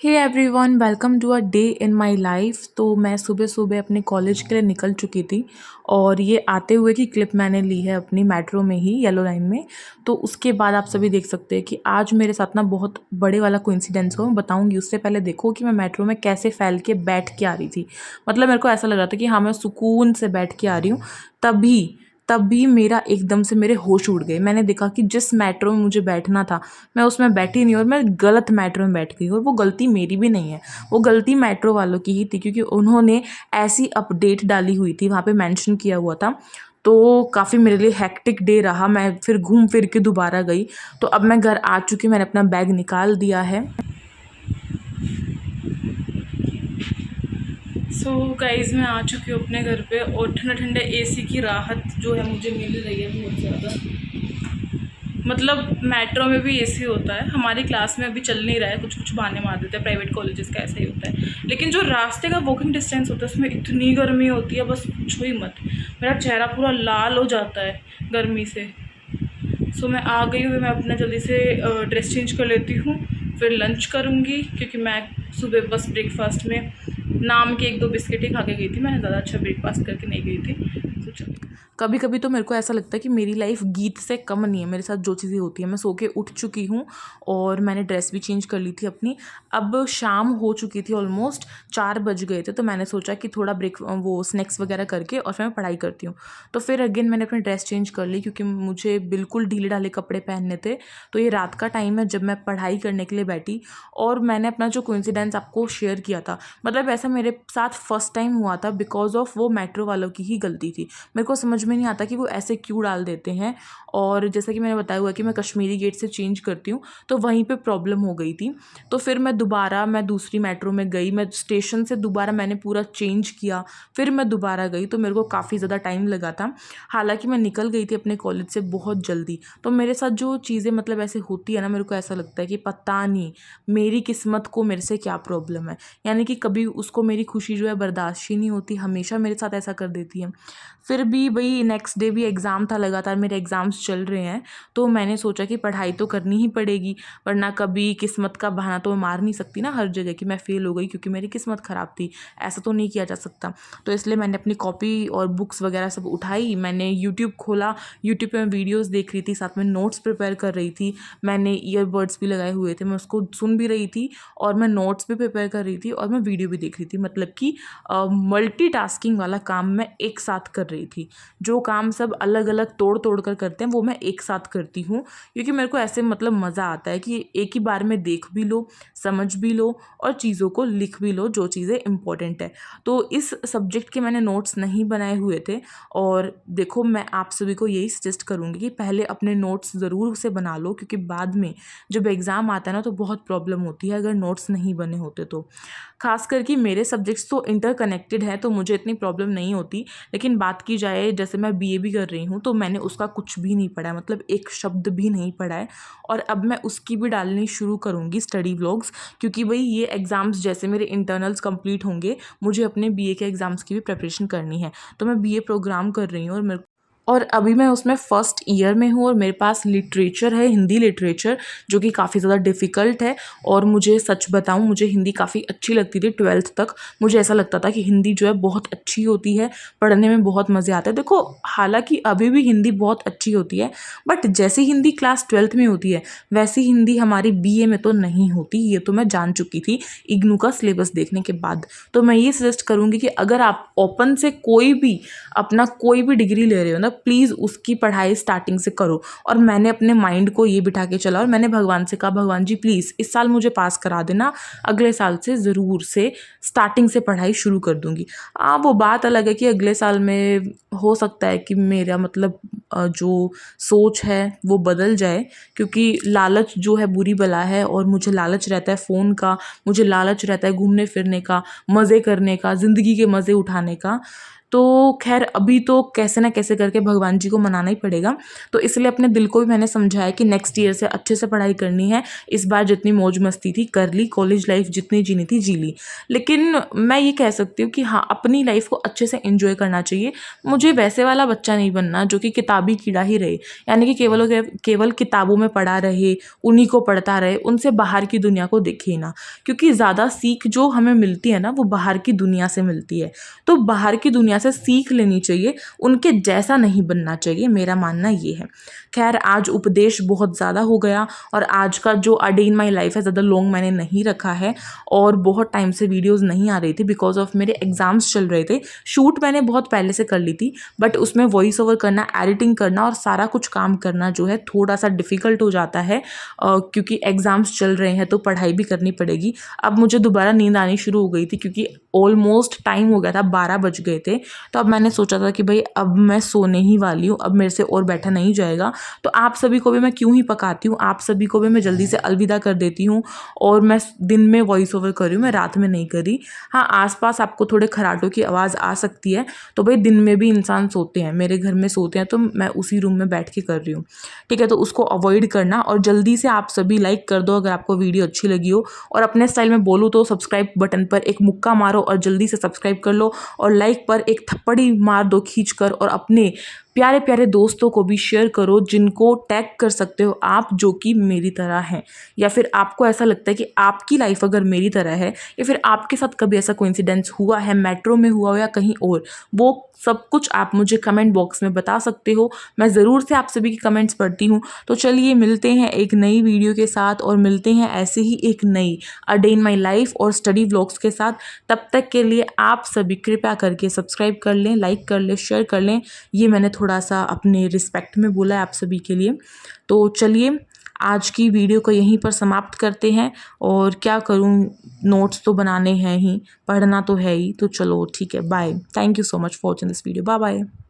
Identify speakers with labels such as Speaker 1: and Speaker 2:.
Speaker 1: Hey everyone, welcome to a day in my life. तो मैं सुबह सुबह अपने कॉलेज के लिए निकल चुकी थी और ये आते हुए की क्लिप मैंने ली है अपनी मेट्रो में ही, येलो लाइन में। तो उसके बाद आप सभी देख सकते हैं कि आज मेरे साथ ना बहुत बड़े वाला कोइंसिडेंस हो, मैं बताऊंगी। उससे पहले देखो कि मैं मेट्रो में कैसे फैल के बैठ के आ रही थी। मतलब मेरे को ऐसा लग रहा था कि हाँ, मैं सुकून से बैठ के आ रही हूँ। तभी तभी मेरा एकदम से मेरे होश उड़ गए। मैंने देखा कि जिस मेट्रो में मुझे बैठना था मैं उसमें बैठी नहीं और मैं गलत मेट्रो में बैठ गई। और वो गलती मेरी भी नहीं है, वो गलती मेट्रो वालों की ही थी, क्योंकि उन्होंने ऐसी अपडेट डाली हुई थी, वहाँ पे मेंशन किया हुआ था। तो काफ़ी मेरे लिए हेक्टिक डे रहा। मैं फिर घूम फिर के दोबारा गई। तो अब मैं घर आ चुकी, मैंने अपना बैग निकाल दिया है। सो गाइज, मैं आ चुकी हूँ अपने घर पे और ठंडे ठंडे एसी की राहत जो है मुझे मिल रही है बहुत ज़्यादा। मतलब मेट्रो में भी एसी होता है, हमारी क्लास में अभी चल नहीं रहा है, कुछ कुछ बहाने मार देते हैं, प्राइवेट कॉलेजेस का ऐसा ही होता है। लेकिन जो रास्ते का वॉकिंग डिस्टेंस होता है उसमें इतनी गर्मी होती है, बस पूछो ही मत। मेरा चेहरा पूरा लाल हो जाता है गर्मी से। सो मैं आ गई हूँ, मैं अपना जल्दी से ड्रेस चेंज कर लेती हूँ, फिर लंच करूँगी, क्योंकि मैं सुबह बस ब्रेकफास्ट में नाम के एक दो बिस्किट ही खा के गई थी, मैं ज़्यादा अच्छा ब्रेकफास्ट करके नहीं गई थी। तो चलो, कभी कभी तो मेरे को ऐसा लगता है कि मेरी लाइफ गीत से कम नहीं है। मेरे साथ जो चीज़ें होती हैं, मैं सो के उठ चुकी हूँ और मैंने ड्रेस भी चेंज कर ली थी अपनी। अब शाम हो चुकी थी, ऑलमोस्ट 4 बज गए थे। तो मैंने सोचा कि थोड़ा ब्रेक वो स्नैक्स वगैरह करके और फिर मैं पढ़ाई करती हूँ। तो फिर अगेन मैंने अपनी ड्रेस चेंज कर ली, क्योंकि मुझे बिल्कुल ढीले ढाले कपड़े पहनने थे। तो ये रात का टाइम है जब मैं पढ़ाई करने के लिए बैठी, और मैंने अपना जो कोइंसिडेंस आपको शेयर किया था, मतलब ऐसा मेरे साथ फर्स्ट टाइम हुआ था बिकॉज ऑफ वो मेट्रो वालों की ही गलती थी। मेरे को समझ में नहीं आता कि वो ऐसे क्यों डाल देते हैं। और जैसा कि मैंने बताया हुआ कि मैं कश्मीरी गेट से चेंज करती हूँ, तो वहीं पे प्रॉब्लम हो गई थी। तो फिर मैं दूसरी मेट्रो में गई, मैं स्टेशन से दोबारा मैंने पूरा चेंज किया, फिर मैं दोबारा गई। तो मेरे को काफ़ी ज़्यादा टाइम लगा था। हालांकि मैं निकल गई थी अपने कॉलेज से बहुत जल्दी। तो मेरे साथ जो चीज़ें मतलब ऐसे होती है ना, मेरे को ऐसा लगता है कि पता नहीं मेरी किस्मत को मेरे से क्या प्रॉब्लम है। यानी कि कभी उसको मेरी खुशी जो है बर्दाश्त ही नहीं होती, हमेशा मेरे साथ ऐसा कर देती है। फिर भी वही नेक्स्ट डे भी एग्ज़ाम था, लगातार मेरे एग्ज़ाम्स चल रहे हैं। तो मैंने सोचा कि पढ़ाई तो करनी ही पड़ेगी, वरना कभी किस्मत का बहाना तो मैं मार नहीं सकती ना हर जगह कि मैं फ़ेल हो गई क्योंकि मेरी किस्मत ख़राब थी। ऐसा तो नहीं किया जा सकता। तो इसलिए मैंने अपनी कॉपी और बुक्स वगैरह सब उठाई, मैंने यूट्यूब खोला, यूट्यूब पे मैं वीडियोस देख रही थी, साथ में नोट्स प्रिपेयर कर रही थी। मैंने ईयरबड्स भी लगाए हुए थे, मैं उसको सुन भी रही थी और मैं नोट्स भी प्रिपेयर कर रही थी और मैं वीडियो भी देख रही थी। मतलब कि मल्टीटास्किंग वाला काम मैं एक साथ कर रही थी। जो काम सब अलग अलग तोड़ तोड़ कर करते हैं वो मैं एक साथ करती हूँ, क्योंकि मेरे को ऐसे मतलब मज़ा आता है कि एक ही बार में देख भी लो, समझ भी लो और चीज़ों को लिख भी लो जो चीज़ें इंपॉर्टेंट है। तो इस सब्जेक्ट के मैंने नोट्स नहीं बनाए हुए थे। और देखो, मैं आप सभी को यही सजेस्ट करूँगी कि पहले अपने नोट्स ज़रूर से बना लो, क्योंकि बाद में जब एग्ज़ाम आता है ना तो बहुत प्रॉब्लम होती है अगर नोट्स नहीं बने होते तो। खास करके मेरे सब्जेक्ट्स तो इंटरकनेक्टेड हैं तो मुझे इतनी प्रॉब्लम नहीं होती। लेकिन बात की जाए, जैसे मैं बीए भी कर रही हूँ तो मैंने उसका कुछ भी नहीं पढ़ा है, मतलब एक शब्द भी नहीं पढ़ा है। और अब मैं उसकी भी डालनी शुरू करूँगी स्टडी व्लॉग्स, क्योंकि भाई ये एग्ज़ाम्स जैसे मेरे इंटरनल्स कंप्लीट होंगे, मुझे अपने बीए के एग्ज़ाम्स की भी प्रिपरेशन करनी है। तो मैं बीए प्रोग्राम कर रही हूँ और अभी मैं उसमें फर्स्ट ईयर में हूँ और मेरे पास लिटरेचर है, हिंदी लिटरेचर, जो कि काफ़ी ज़्यादा डिफ़िकल्ट है। और मुझे सच बताऊँ, मुझे हिंदी काफ़ी अच्छी लगती थी 12th तक। मुझे ऐसा लगता था कि हिंदी जो है बहुत अच्छी होती है, पढ़ने में बहुत मज़े आते हैं। देखो, हालांकि अभी भी हिंदी बहुत अच्छी होती है, बट जैसी हिंदी क्लास 12th में होती है वैसी हिंदी हमारी बीए में तो नहीं होती। ये तो मैं जान चुकी थी इग्नू का सिलेबस देखने के बाद। तो मैं ये सजेस्ट करूँगी कि अगर आप ओपन से कोई भी डिग्री ले रहे हो ना, प्लीज़ उसकी पढ़ाई स्टार्टिंग से करो। और मैंने अपने माइंड को ये बिठा के चला और मैंने भगवान से कहा, भगवान जी प्लीज़ इस साल मुझे पास करा देना, अगले साल से ज़रूर से स्टार्टिंग से पढ़ाई शुरू कर दूँगी। वो बात अलग है कि अगले साल में हो सकता है कि मेरा मतलब जो सोच है वो बदल जाए, क्योंकि लालच जो है बुरी बला है और मुझे लालच रहता है फ़ोन का, मुझे लालच रहता है घूमने फिरने का, मज़े करने का, ज़िंदगी के मज़े उठाने का।
Speaker 2: तो खैर अभी तो कैसे ना कैसे करके भगवान जी को मनाना ही पड़ेगा। तो इसलिए अपने दिल को भी मैंने समझाया कि नेक्स्ट ईयर से अच्छे से पढ़ाई करनी है, इस बार जितनी मौज मस्ती थी कर ली, कॉलेज लाइफ जितनी जीनी थी जी ली। लेकिन मैं ये कह सकती हूँ कि हाँ, अपनी लाइफ को अच्छे से एंजॉय करना चाहिए। मुझे वैसे वाला बच्चा नहीं बनना जो कि किताबी कीड़ा ही रहे, यानी कि केवल किताबों में पढ़ा रहे, उन्हीं को पढ़ता रहे, उनसे बाहर की दुनिया को देखे ना। क्योंकि ज़्यादा सीख जो हमें मिलती है ना, वो बाहर की दुनिया से मिलती है। तो बाहर की दुनिया से सीख लेनी चाहिए, उनके जैसा नहीं बनना चाहिए, मेरा मानना ये है। खैर आज उपदेश बहुत ज़्यादा हो गया और आज का जो अ डे इन माई लाइफ है ज़्यादा लॉन्ग मैंने नहीं रखा है और बहुत टाइम से वीडियोज़ नहीं आ रही थी बिकॉज ऑफ मेरे एग्ज़ाम्स चल रहे थे। शूट मैंने बहुत पहले से कर ली थी, बट उसमें वॉइस ओवर करना, एडिटिंग करना और सारा कुछ काम करना जो है थोड़ा सा डिफ़िकल्ट हो जाता है क्योंकि एग्ज़ाम्स चल रहे हैं तो पढ़ाई भी करनी पड़ेगी। अब मुझे दोबारा नींद आनी शुरू हो गई थी क्योंकि ऑलमोस्ट टाइम हो गया था, 12 बज गए थे। तो अब मैंने सोचा था कि भाई अब मैं सोने ही वाली हूँ, अब मेरे से और बैठा नहीं जाएगा। तो आप सभी को भी मैं क्यों ही पकाती हूँ, आप सभी को भी मैं जल्दी से अलविदा कर देती हूँ। और मैं दिन में वॉइस ओवर कर रही हूँ, मैं रात में नहीं करी। हाँ, आसपास आपको थोड़े खराटों की आवाज़ आ सकती है, तो भाई दिन में भी इंसान सोते हैं, मेरे घर में सोते हैं, तो मैं उसी रूम में बैठ के कर रही हूँ। ठीक है, तो उसको अवॉइड करना और जल्दी से आप सभी लाइक कर दो अगर आपको वीडियो अच्छी लगी हो। और अपने स्टाइल में बोलूँ तो सब्सक्राइब बटन पर एक मुक्का मारो और जल्दी से सब्सक्राइब कर लो और लाइक पर एक थप्पड़ी मार दो खींच कर, और अपने प्यारे प्यारे दोस्तों को भी शेयर करो जिनको टैग कर सकते हो आप, जो कि मेरी तरह हैं, या फिर आपको ऐसा लगता है कि आपकी लाइफ अगर मेरी तरह है या फिर आपके साथ कभी ऐसा कोइंसिडेंस हुआ है, मेट्रो में हुआ हो या कहीं और, वो सब कुछ आप मुझे कमेंट बॉक्स में बता सकते हो। मैं ज़रूर से आप सभी की कमेंट्स पढ़ती हूँ। तो चलिए मिलते हैं एक नई वीडियो के साथ और मिलते हैं ऐसे ही एक नई अ डे इन माई लाइफ और स्टडी व्लॉग्स के साथ। तब तक के लिए आप सभी कृपया करके सब्सक्राइब कर लें, लाइक कर लें, शेयर कर लें। ये मैंने थोड़ा सा अपने रिस्पेक्ट में बोला है आप सभी के लिए। तो चलिए आज की वीडियो को यहीं पर समाप्त करते हैं। और क्या करूं, नोट्स तो बनाने हैं ही, पढ़ना तो है ही। तो चलो ठीक है, bye. Thank you so much for watching this video. Bye bye.